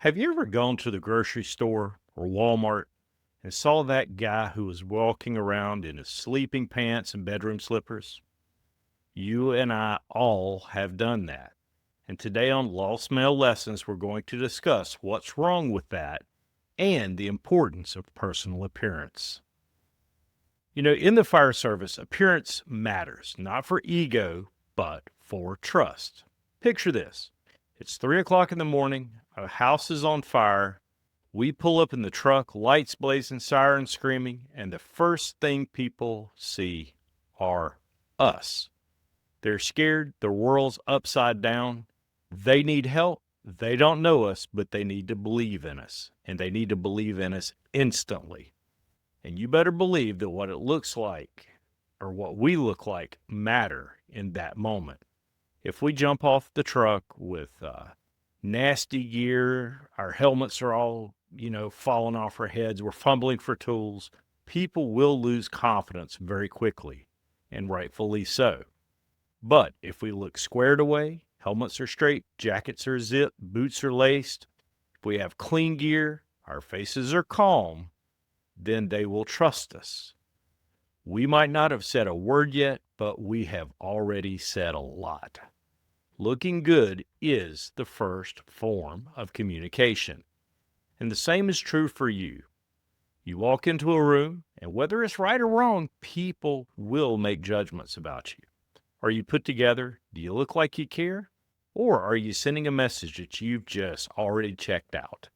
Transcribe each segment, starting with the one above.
Have you ever gone to the grocery store or Walmart and saw that guy who was walking around in his sleeping pants and bedroom slippers? You and I all have done that. And today on Lost Male Lessons, we're going to discuss what's wrong with that and the importance of personal appearance. In the fire service, appearance matters, not for ego, but for trust. Picture this: it's 3 o'clock in the morning, a house is on fire. We pull up in the truck, lights blazing, sirens screaming, and the first thing people see are us. They're scared, the world's upside down. They need help. They don't know us, but they need to believe in us, and they need to believe in us instantly. And you better believe that what it looks like or what we look like matter in that moment. If we jump off the truck with nasty gear, our helmets are all, falling off our heads, we're fumbling for tools, people will lose confidence very quickly, and rightfully so. But if we look squared away, helmets are straight, jackets are zipped, boots are laced, if we have clean gear, our faces are calm, then they will trust us. We might not have said a word yet, but we have already said a lot. Looking good is the first form of communication. And the same is true for you. You walk into a room, and whether it's right or wrong, people will make judgments about you. Are you put together? Do you look like you care? Or are you sending a message that you've just already checked out?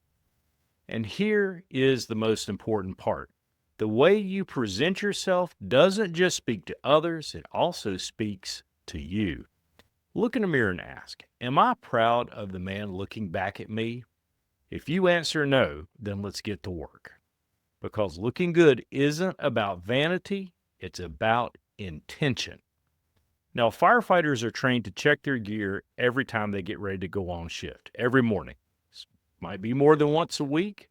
And here is the most important part. The way you present yourself doesn't just speak to others, it also speaks to you. Look in the mirror and ask, am I proud of the man looking back at me? If you answer no, then let's get to work. Because looking good isn't about vanity, it's about intention. Now, firefighters are trained to check their gear every time they get ready to go on shift, every morning. Might be more than once a week,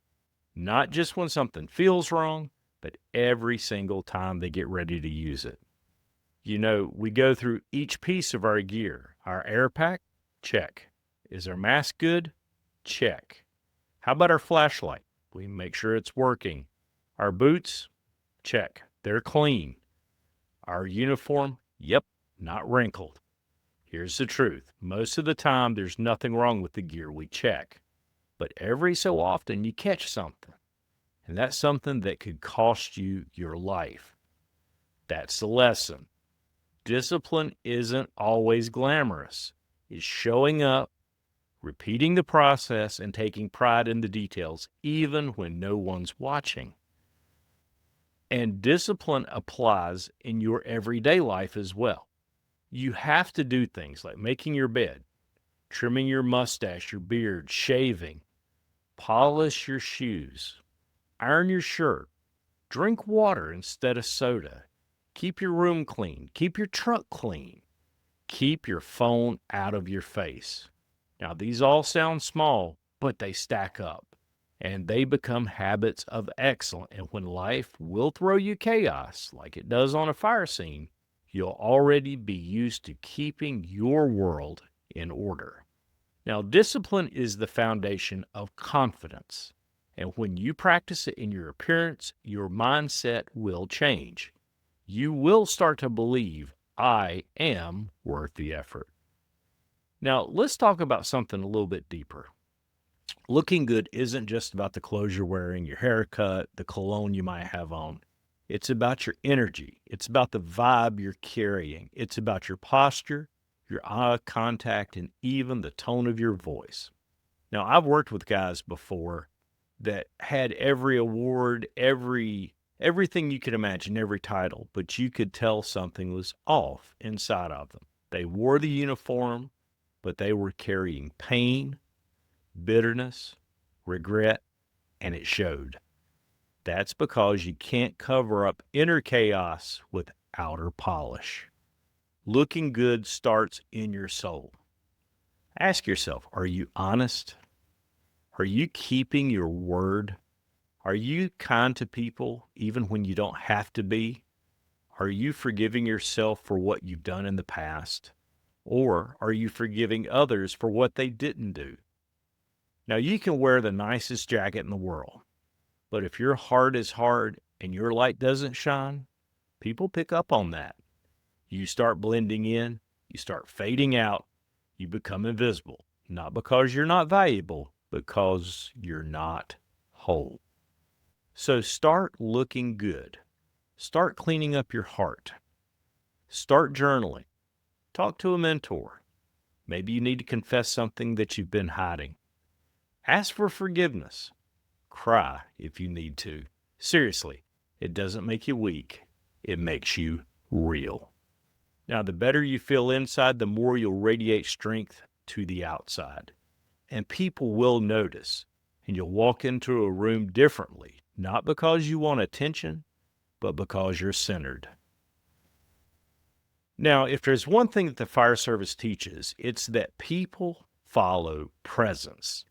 not just when something feels wrong, but every single time they get ready to use it. We go through each piece of our gear. Our air pack? Check. Is our mask good? Check. How about our flashlight? We make sure it's working. Our boots? Check. They're clean. Our uniform? Yep, not wrinkled. Here's the truth. Most of the time, there's nothing wrong with the gear we check. But every so often, you catch something. And that's something that could cost you your life. That's the lesson. Discipline isn't always glamorous. It's showing up, repeating the process, and taking pride in the details, even when no one's watching. And discipline applies in your everyday life as well. You have to do things like making your bed, trimming your mustache, your beard, shaving, polish your shoes, iron your shirt, drink water instead of soda, keep your room clean, keep your truck clean, keep your phone out of your face. Now, these all sound small, but they stack up, and they become habits of excellence. And when life will throw you chaos, like it does on a fire scene, you'll already be used to keeping your world in order. Now, discipline is the foundation of confidence. And when you practice it in your appearance, your mindset will change. You will start to believe, I am worth the effort. Now, let's talk about something a little bit deeper. Looking good isn't just about the clothes you're wearing, your haircut, the cologne you might have on. It's about your energy. It's about the vibe you're carrying. It's about your posture, your eye contact, and even the tone of your voice. Now, I've worked with guys before that had every award, everything you could imagine, every title, but you could tell something was off inside of them. They wore the uniform, but they were carrying pain, bitterness, regret, and it showed. That's because you can't cover up inner chaos with outer polish. Looking good starts in your soul. Ask yourself, are you honest? Are you keeping your word? Are you kind to people even when you don't have to be? Are you forgiving yourself for what you've done in the past? Or are you forgiving others for what they didn't do? Now, you can wear the nicest jacket in the world, but if your heart is hard and your light doesn't shine, people pick up on that. You start blending in, you start fading out, you become invisible. Not because you're not valuable, because you're not whole. So start looking good. Start cleaning up your heart. Start journaling. Talk to a mentor. Maybe you need to confess something that you've been hiding. Ask for forgiveness. Cry if you need to. Seriously, it doesn't make you weak. It makes you real. Now, the better you feel inside, the more you'll radiate strength to the outside. And people will notice, and you'll walk into a room differently, not because you want attention, but because you're centered. Now, if there's one thing that the fire service teaches, it's that people follow presence.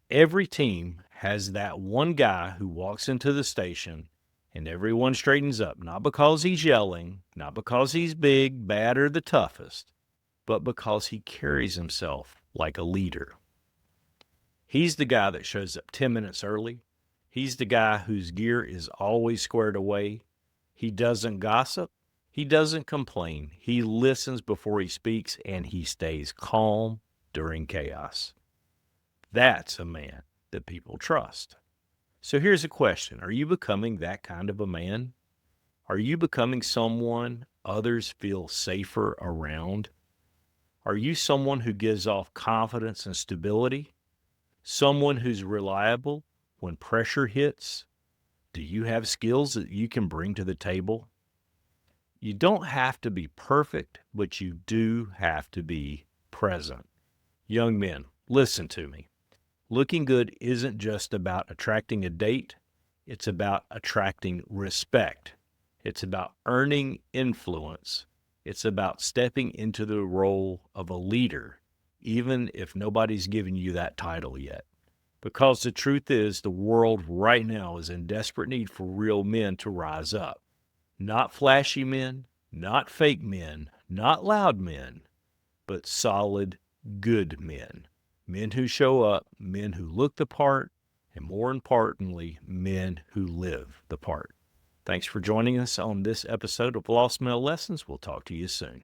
Every team has that one guy who walks into the station and everyone straightens up, not because he's yelling, not because he's big, bad, or the toughest, but because he carries himself like a leader. He's the guy that shows up 10 minutes early. He's the guy whose gear is always squared away. He doesn't gossip. He doesn't complain. He listens before he speaks, and he stays calm during chaos. That's a man that people trust. So here's a question. Are you becoming that kind of a man? Are you becoming someone others feel safer around? Are you someone who gives off confidence and stability? Someone who's reliable when pressure hits? Do you have skills that you can bring to the table? You don't have to be perfect, but you do have to be present. Young men, listen to me. Looking good isn't just about attracting a date. It's about attracting respect. It's about earning influence. It's about stepping into the role of a leader, even if nobody's given you that title yet. Because the truth is, the world right now is in desperate need for real men to rise up. Not flashy men, not fake men, not loud men, but solid, good men. Men who show up, men who look the part, and more importantly, men who live the part. Thanks for joining us on this episode of Lost Male Lessons. We'll talk to you soon.